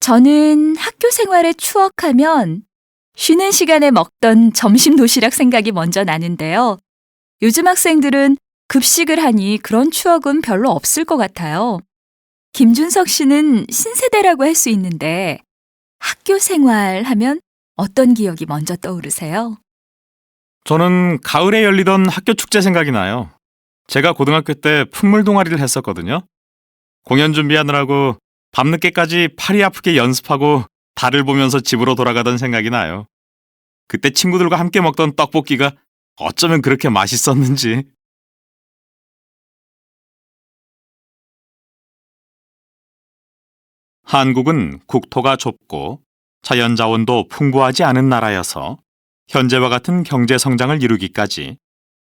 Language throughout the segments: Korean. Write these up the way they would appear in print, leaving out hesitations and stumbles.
저는 학교 생활의 추억하면 쉬는 시간에 먹던 점심 도시락 생각이 먼저 나는데요. 요즘 학생들은 급식을 하니 그런 추억은 별로 없을 것 같아요. 김준석 씨는 신세대라고 할 수 있는데 학교 생활 하면 어떤 기억이 먼저 떠오르세요? 저는 가을에 열리던 학교 축제 생각이 나요. 제가 고등학교 때 풍물 동아리를 했었거든요. 공연 준비하느라고 밤늦게까지 팔이 아프게 연습하고 달을 보면서 집으로 돌아가던 생각이 나요. 그때 친구들과 함께 먹던 떡볶이가 어쩌면 그렇게 맛있었는지. 한국은 국토가 좁고 자연자원도 풍부하지 않은 나라여서 현재와 같은 경제 성장을 이루기까지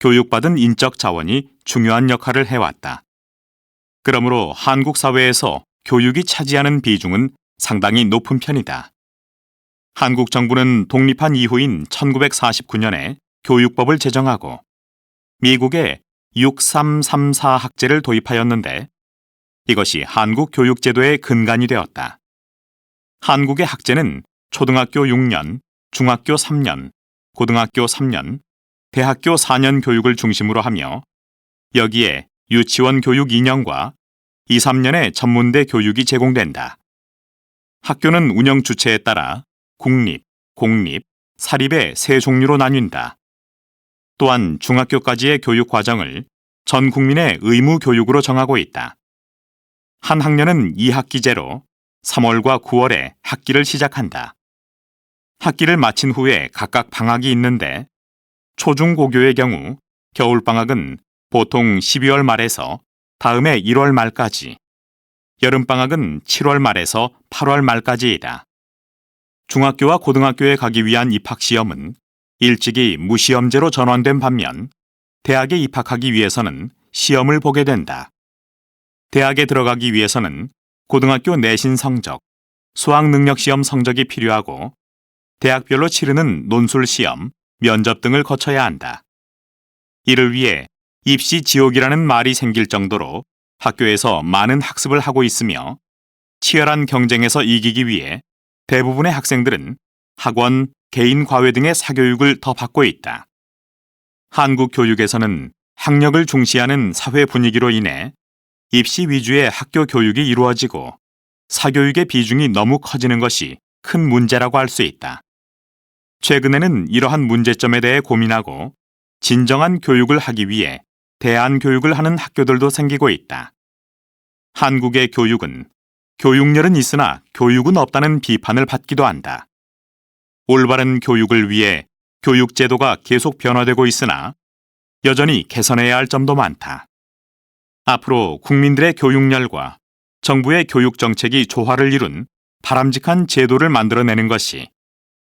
교육받은 인적 자원이 중요한 역할을 해왔다. 그러므로 한국 사회에서 교육이 차지하는 비중은 상당히 높은 편이다. 한국 정부는 독립한 이후인 1949년에 교육법을 제정하고 미국의 6334 학제를 도입하였는데 이것이 한국 교육제도의 근간이 되었다. 한국의 학제는 초등학교 6년, 중학교 3년, 고등학교 3년, 대학교 4년 교육을 중심으로 하며 여기에 유치원 교육 2년과 2, 3년의 전문대 교육이 제공된다. 학교는 운영 주체에 따라 국립, 공립, 사립의 세 종류로 나뉜다. 또한 중학교까지의 교육 과정을 전 국민의 의무 교육으로 정하고 있다. 한 학년은 2학기제로 3월과 9월에 학기를 시작한다. 학기를 마친 후에 각각 방학이 있는데 초중고교의 경우 겨울방학은 보통 12월 말에서 다음해 1월 말까지, 여름방학은 7월 말에서 8월 말까지이다. 중학교와 고등학교에 가기 위한 입학시험은 일찍이 무시험제로 전환된 반면 대학에 입학하기 위해서는 시험을 보게 된다. 대학에 들어가기 위해서는 고등학교 내신 성적, 수학능력시험 성적이 필요하고 대학별로 치르는 논술시험, 면접 등을 거쳐야 한다. 이를 위해 입시 지옥이라는 말이 생길 정도로 학교에서 많은 학습을 하고 있으며 치열한 경쟁에서 이기기 위해 대부분의 학생들은 학원, 개인 과외 등의 사교육을 더 받고 있다. 한국 교육에서는 학력을 중시하는 사회 분위기로 인해 입시 위주의 학교 교육이 이루어지고 사교육의 비중이 너무 커지는 것이 큰 문제라고 할 수 있다. 최근에는 이러한 문제점에 대해 고민하고 진정한 교육을 하기 위해 대안 교육을 하는 학교들도 생기고 있다. 한국의 교육은 교육열은 있으나 교육은 없다는 비판을 받기도 한다. 올바른 교육을 위해 교육제도가 계속 변화되고 있으나 여전히 개선해야 할 점도 많다. 앞으로 국민들의 교육열과 정부의 교육정책이 조화를 이룬 바람직한 제도를 만들어내는 것이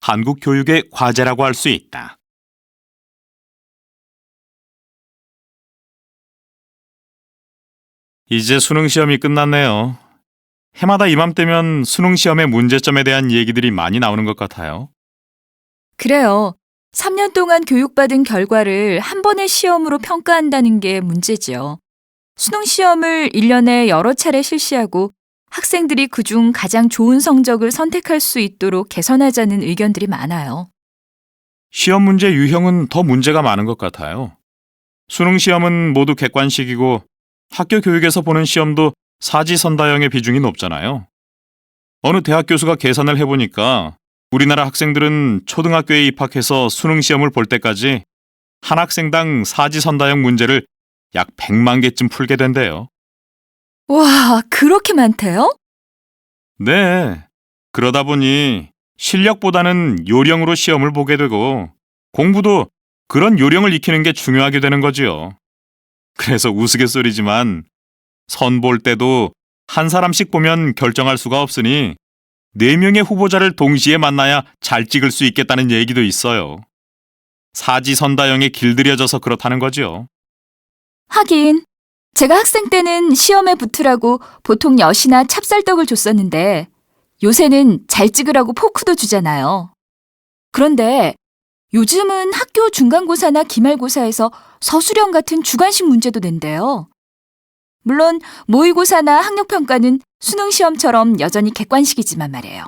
한국 교육의 과제라고 할 수 있다. 이제 수능시험이 끝났네요. 해마다 이맘때면 수능시험의 문제점에 대한 얘기들이 많이 나오는 것 같아요. 그래요. 3년 동안 교육받은 결과를 한 번의 시험으로 평가한다는 게 문제지요. 수능 시험을 1년에 여러 차례 실시하고 학생들이 그중 가장 좋은 성적을 선택할 수 있도록 개선하자는 의견들이 많아요. 시험 문제 유형은 더 문제가 많은 것 같아요. 수능 시험은 모두 객관식이고 학교 교육에서 보는 시험도 사지선다형의 비중이 높잖아요. 어느 대학 교수가 계산을 해보니까 우리나라 학생들은 초등학교에 입학해서 수능 시험을 볼 때까지 한 학생당 사지선다형 문제를 약 100만 개쯤 풀게 된대요. 와, 그렇게 많대요? 네. 그러다 보니 실력보다는 요령으로 시험을 보게 되고 공부도 그런 요령을 익히는 게 중요하게 되는 거지요. 그래서 우스갯소리지만 선 볼 때도 한 사람씩 보면 결정할 수가 없으니 4명의 후보자를 동시에 만나야 잘 찍을 수 있겠다는 얘기도 있어요. 사지선다형에 길들여져서 그렇다는 거죠. 하긴, 제가 학생 때는 시험에 붙으라고 보통 엿이나 찹쌀떡을 줬었는데 요새는 잘 찍으라고 포크도 주잖아요. 그런데 요즘은 학교 중간고사나 기말고사에서 서술형 같은 주관식 문제도 낸대요. 물론 모의고사나 학력평가는 수능시험처럼 여전히 객관식이지만 말이에요.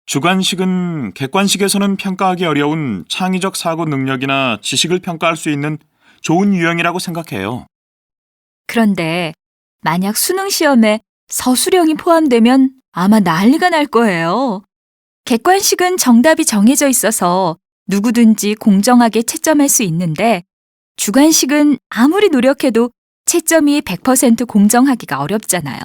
주관식은 객관식에서는 평가하기 어려운 창의적 사고 능력이나 지식을 평가할 수 있는 좋은 유형이라고 생각해요. 그런데 만약 수능시험에 서술형이 포함되면 아마 난리가 날 거예요. 객관식은 정답이 정해져 있어서 누구든지 공정하게 채점할 수 있는데 주관식은 아무리 노력해도 채점이 100% 공정하기가 어렵잖아요.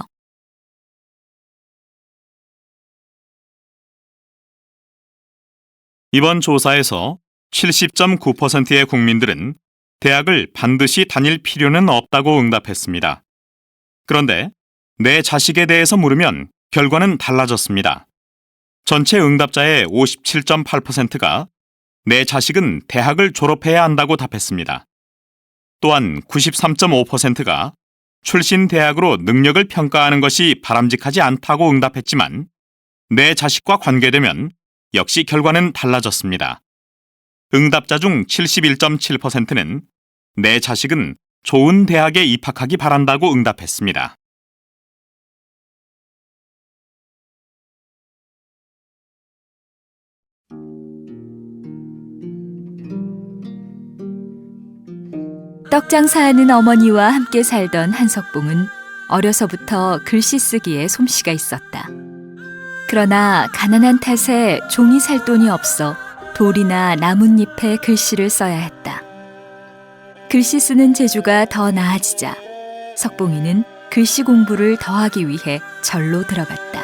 이번 조사에서 70.9%의 국민들은 대학을 반드시 다닐 필요는 없다고 응답했습니다. 그런데 내 자식에 대해서 물으면 결과는 달라졌습니다. 전체 응답자의 57.8%가 내 자식은 대학을 졸업해야 한다고 답했습니다. 또한 93.5%가 출신 대학으로 능력을 평가하는 것이 바람직하지 않다고 응답했지만 내 자식과 관계되면 역시 결과는 달라졌습니다. 응답자 중 71.7%는 내 자식은 좋은 대학에 입학하기 바란다고 응답했습니다. 떡 장사하는 어머니와 함께 살던 한석봉은 어려서부터 글씨 쓰기에 솜씨가 있었다. 그러나 가난한 탓에 종이 살 돈이 없어 돌이나 나뭇잎에 글씨를 써야 했다. 글씨 쓰는 재주가 더 나아지자 석봉이는 글씨 공부를 더하기 위해 절로 들어갔다.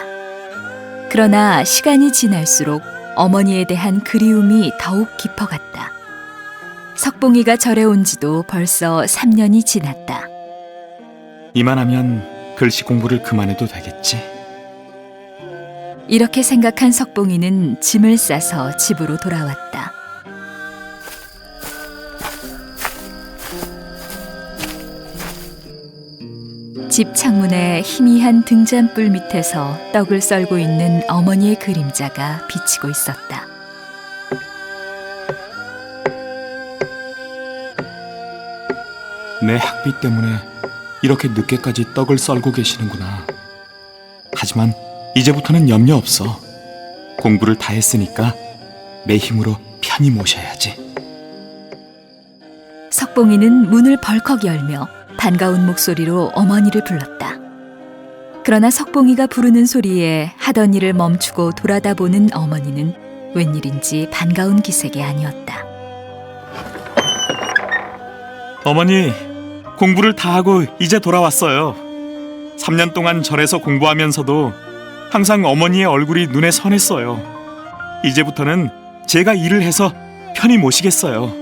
그러나 시간이 지날수록 어머니에 대한 그리움이 더욱 깊어갔다. 석봉이가 절에 온 지도 벌써 3년이 지났다. 이만하면 글씨 공부를 그만해도 되겠지? 이렇게 생각한 석봉이는 짐을 싸서 집으로 돌아왔다. 집 창문에 희미한 등잔불 밑에서 떡을 썰고 있는 어머니의 그림자가 비치고 있었다. 내 학비 때문에 이렇게 늦게까지 떡을 썰고 계시는구나. 하지만 이제부터는 염려 없어. 공부를 다 했으니까 내 힘으로 편히 모셔야지. 석봉이는 문을 벌컥 열며 반가운 목소리로 어머니를 불렀다. 그러나 석봉이가 부르는 소리에 하던 일을 멈추고 돌아다보는 어머니는 웬일인지 반가운 기색이 아니었다. 어머니, 공부를 다 하고 이제 돌아왔어요. 3년 동안 절에서 공부하면서도 항상 어머니의 얼굴이 눈에 선했어요. 이제부터는 제가 일을 해서 편히 모시겠어요.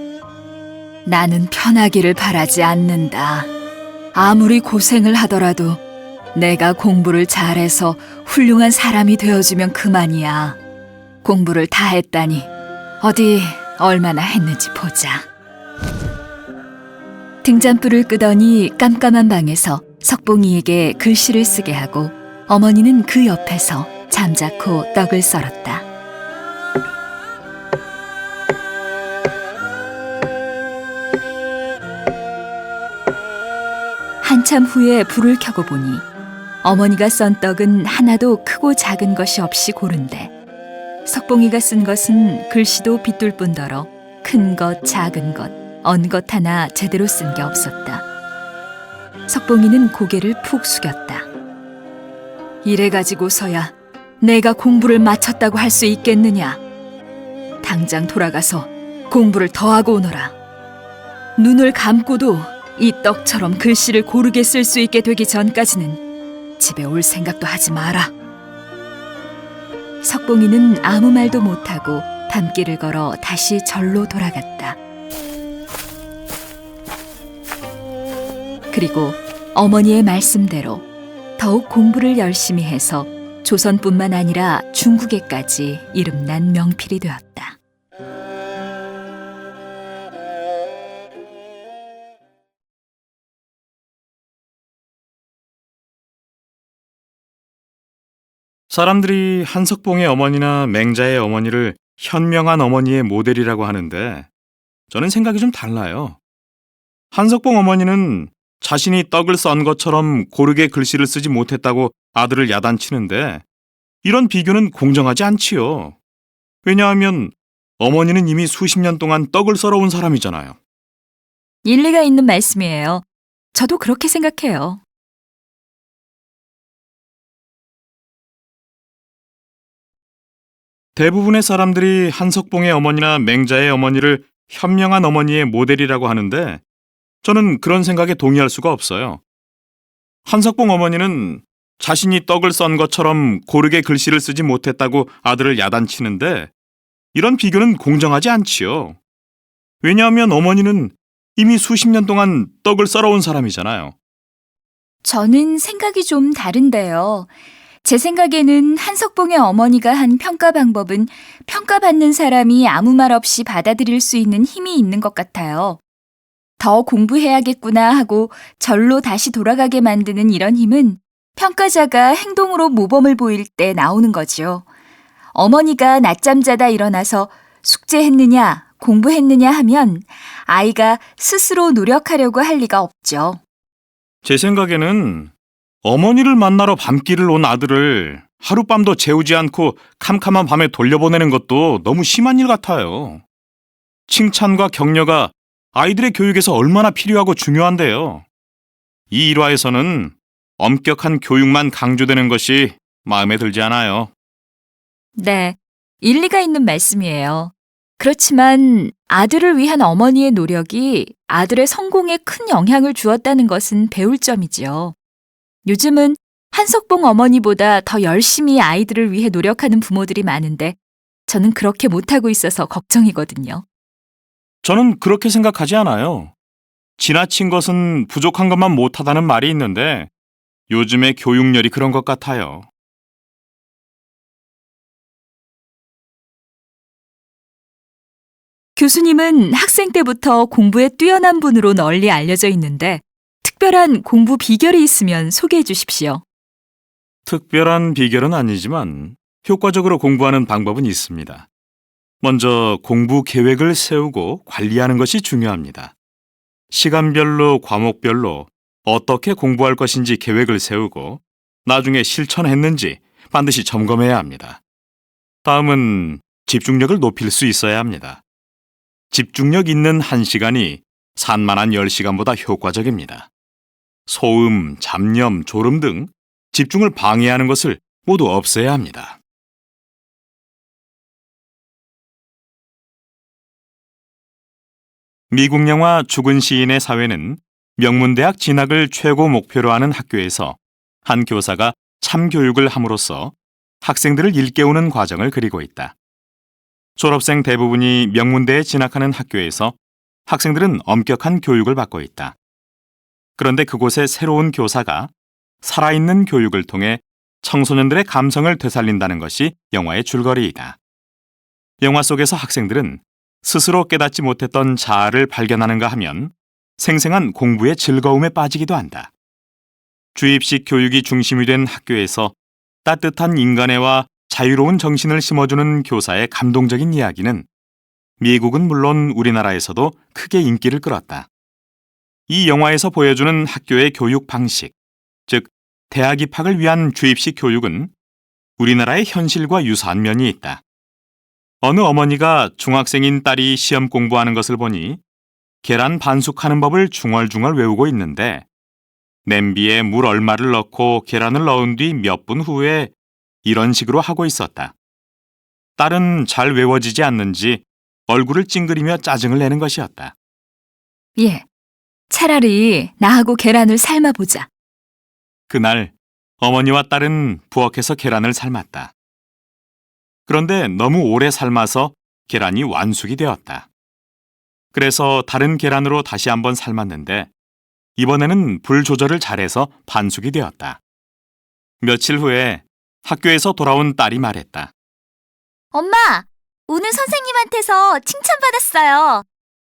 나는 편하기를 바라지 않는다. 아무리 고생을 하더라도 내가 공부를 잘해서 훌륭한 사람이 되어주면 그만이야. 공부를 다 했다니 어디 얼마나 했는지 보자. 등잔불을 끄더니 깜깜한 방에서 석봉이에게 글씨를 쓰게 하고 어머니는 그 옆에서 잠자코 떡을 썰었다. 한참 후에 불을 켜고 보니 어머니가 썬 떡은 하나도 크고 작은 것이 없이 고른데 석봉이가 쓴 것은 글씨도 빗둘 뿐더러 큰 것, 작은 것, 언 것 하나 제대로 쓴 게 없었다. 석봉이는 고개를 푹 숙였다. 이래가지고서야 내가 공부를 마쳤다고 할 수 있겠느냐. 당장 돌아가서 공부를 더 하고 오너라. 눈을 감고도 이 떡처럼 글씨를 고르게 쓸 수 있게 되기 전까지는 집에 올 생각도 하지 마라. 석봉이는 아무 말도 못하고 밤길을 걸어 다시 절로 돌아갔다. 그리고 어머니의 말씀대로 더욱 공부를 열심히 해서 조선뿐만 아니라 중국에까지 이름난 명필이 되었다. 사람들이 한석봉의 어머니나 맹자의 어머니를 현명한 어머니의 모델이라고 하는데 저는 생각이 좀 달라요. 한석봉 어머니는 자신이 떡을 썬 것처럼 고르게 글씨를 쓰지 못했다고 아들을 야단치는데 이런 비교는 공정하지 않지요. 왜냐하면 어머니는 이미 수십 년 동안 떡을 썰어온 사람이잖아요. 일리가 있는 말씀이에요. 저도 그렇게 생각해요. 대부분의 사람들이 한석봉의 어머니나 맹자의 어머니를 현명한 어머니의 모델이라고 하는데 저는 그런 생각에 동의할 수가 없어요. 한석봉 어머니는 자신이 떡을 썬 것처럼 고르게 글씨를 쓰지 못했다고 아들을 야단치는데 이런 비교는 공정하지 않지요. 왜냐하면 어머니는 이미 수십 년 동안 떡을 썰어온 사람이잖아요. 저는 생각이 좀 다른데요. 제 생각에는 한석봉의 어머니가 한 평가 방법은 평가받는 사람이 아무 말 없이 받아들일 수 있는 힘이 있는 것 같아요. 더 공부해야겠구나 하고 절로 다시 돌아가게 만드는 이런 힘은 평가자가 행동으로 모범을 보일 때 나오는 거죠. 어머니가 낮잠 자다 일어나서 숙제했느냐, 공부했느냐 하면 아이가 스스로 노력하려고 할 리가 없죠. 제 생각에는 어머니를 만나러 밤길을 온 아들을 하룻밤도 재우지 않고 캄캄한 밤에 돌려보내는 것도 너무 심한 일 같아요. 칭찬과 격려가 아이들의 교육에서 얼마나 필요하고 중요한데요. 이 일화에서는 엄격한 교육만 강조되는 것이 마음에 들지 않아요. 네, 일리가 있는 말씀이에요. 그렇지만 아들을 위한 어머니의 노력이 아들의 성공에 큰 영향을 주었다는 것은 배울 점이지요. 요즘은 한석봉 어머니보다 더 열심히 아이들을 위해 노력하는 부모들이 많은데 저는 그렇게 못하고 있어서 걱정이거든요. 저는 그렇게 생각하지 않아요. 지나친 것은 부족한 것만 못하다는 말이 있는데 요즘의 교육열이 그런 것 같아요. 교수님은 학생 때부터 공부에 뛰어난 분으로 널리 알려져 있는데 특별한 공부 비결이 있으면 소개해 주십시오. 특별한 비결은 아니지만 효과적으로 공부하는 방법은 있습니다. 먼저 공부 계획을 세우고 관리하는 것이 중요합니다. 시간별로, 과목별로 어떻게 공부할 것인지 계획을 세우고 나중에 실천했는지 반드시 점검해야 합니다. 다음은 집중력을 높일 수 있어야 합니다. 집중력 있는 1시간이 산만한 10시간보다 효과적입니다. 소음, 잡념, 졸음 등 집중을 방해하는 것을 모두 없애야 합니다. 미국 영화 죽은 시인의 사회는 명문대학 진학을 최고 목표로 하는 학교에서 한 교사가 참교육을 함으로써 학생들을 일깨우는 과정을 그리고 있다. 졸업생 대부분이 명문대에 진학하는 학교에서 학생들은 엄격한 교육을 받고 있다. 그런데 그곳에 새로운 교사가 살아있는 교육을 통해 청소년들의 감성을 되살린다는 것이 영화의 줄거리이다. 영화 속에서 학생들은 스스로 깨닫지 못했던 자아를 발견하는가 하면 생생한 공부의 즐거움에 빠지기도 한다. 주입식 교육이 중심이 된 학교에서 따뜻한 인간애와 자유로운 정신을 심어주는 교사의 감동적인 이야기는 미국은 물론 우리나라에서도 크게 인기를 끌었다. 이 영화에서 보여주는 학교의 교육 방식, 즉 대학 입학을 위한 주입식 교육은 우리나라의 현실과 유사한 면이 있다. 어느 어머니가 중학생인 딸이 시험 공부하는 것을 보니 계란 반숙하는 법을 중얼중얼 외우고 있는데 냄비에 물 얼마를 넣고 계란을 넣은 뒤 몇 분 후에 이런 식으로 하고 있었다. 딸은 잘 외워지지 않는지 얼굴을 찡그리며 짜증을 내는 것이었다. 예, 차라리 나하고 계란을 삶아보자. 그날 어머니와 딸은 부엌에서 계란을 삶았다. 그런데 너무 오래 삶아서 계란이 완숙이 되었다. 그래서 다른 계란으로 다시 한번 삶았는데 이번에는 불 조절을 잘해서 반숙이 되었다. 며칠 후에 학교에서 돌아온 딸이 말했다. 엄마, 오늘 선생님한테서 칭찬받았어요.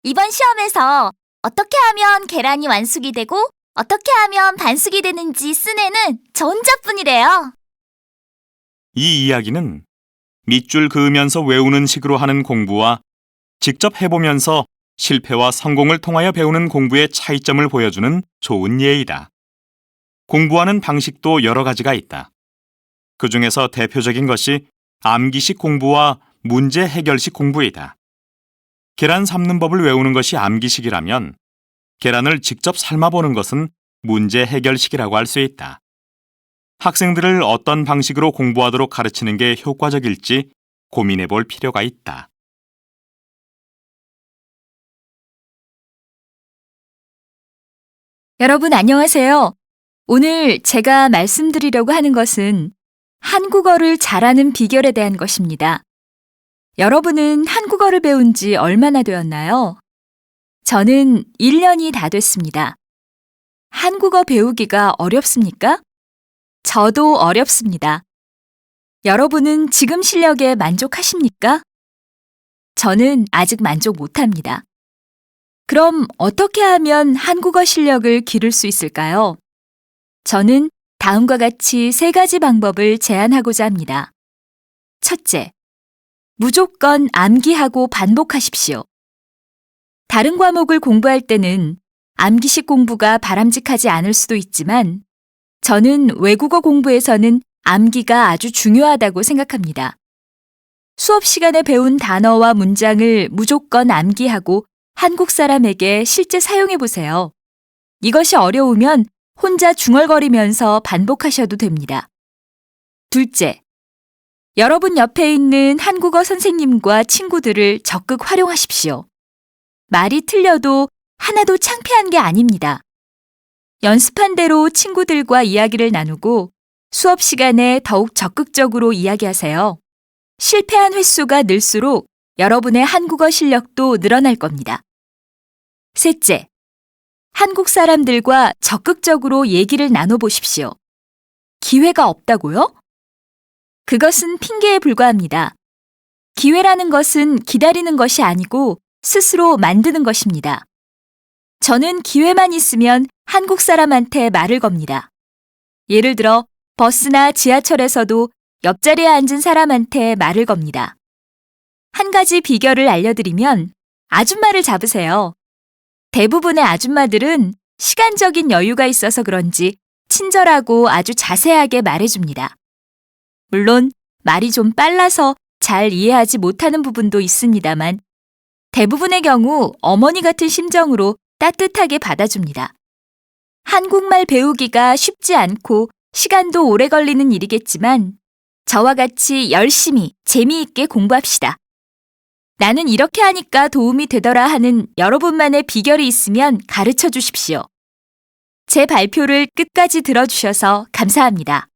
이번 시험에서 어떻게 하면 계란이 완숙이 되고 어떻게 하면 반숙이 되는지 쓴 애는 저 혼자뿐이래요. 이 이야기는 밑줄 그으면서 외우는 식으로 하는 공부와 직접 해보면서 실패와 성공을 통하여 배우는 공부의 차이점을 보여주는 좋은 예이다. 공부하는 방식도 여러 가지가 있다. 그 중에서 대표적인 것이 암기식 공부와 문제 해결식 공부이다. 계란 삶는 법을 외우는 것이 암기식이라면 계란을 직접 삶아보는 것은 문제 해결식이라고 할 수 있다. 학생들을 어떤 방식으로 공부하도록 가르치는 게 효과적일지 고민해 볼 필요가 있다. 여러분 안녕하세요. 오늘 제가 말씀드리려고 하는 것은 한국어를 잘하는 비결에 대한 것입니다. 여러분은 한국어를 배운 지 얼마나 되었나요? 저는 1년이 다 됐습니다. 한국어 배우기가 어렵습니까? 저도 어렵습니다. 여러분은 지금 실력에 만족하십니까? 저는 아직 만족 못합니다. 그럼 어떻게 하면 한국어 실력을 기를 수 있을까요? 저는 다음과 같이 3가지 방법을 제안하고자 합니다. 첫째, 무조건 암기하고 반복하십시오. 다른 과목을 공부할 때는 암기식 공부가 바람직하지 않을 수도 있지만 저는 외국어 공부에서는 암기가 아주 중요하다고 생각합니다. 수업 시간에 배운 단어와 문장을 무조건 암기하고 한국 사람에게 실제 사용해 보세요. 이것이 어려우면 혼자 중얼거리면서 반복하셔도 됩니다. 둘째, 여러분 옆에 있는 한국어 선생님과 친구들을 적극 활용하십시오. 말이 틀려도 하나도 창피한 게 아닙니다. 연습한 대로 친구들과 이야기를 나누고 수업 시간에 더욱 적극적으로 이야기하세요. 실패한 횟수가 늘수록 여러분의 한국어 실력도 늘어날 겁니다. 셋째, 한국 사람들과 적극적으로 얘기를 나눠보십시오. 기회가 없다고요? 그것은 핑계에 불과합니다. 기회라는 것은 기다리는 것이 아니고 스스로 만드는 것입니다. 저는 기회만 있으면 한국 사람한테 말을 겁니다. 예를 들어 버스나 지하철에서도 옆자리에 앉은 사람한테 말을 겁니다. 한 가지 비결을 알려드리면 아줌마를 잡으세요. 대부분의 아줌마들은 시간적인 여유가 있어서 그런지 친절하고 아주 자세하게 말해줍니다. 물론 말이 좀 빨라서 잘 이해하지 못하는 부분도 있습니다만 대부분의 경우 어머니 같은 심정으로 따뜻하게 받아줍니다. 한국말 배우기가 쉽지 않고 시간도 오래 걸리는 일이겠지만 저와 같이 열심히 재미있게 공부합시다. 나는 이렇게 하니까 도움이 되더라 하는 여러분만의 비결이 있으면 가르쳐 주십시오. 제 발표를 끝까지 들어주셔서 감사합니다.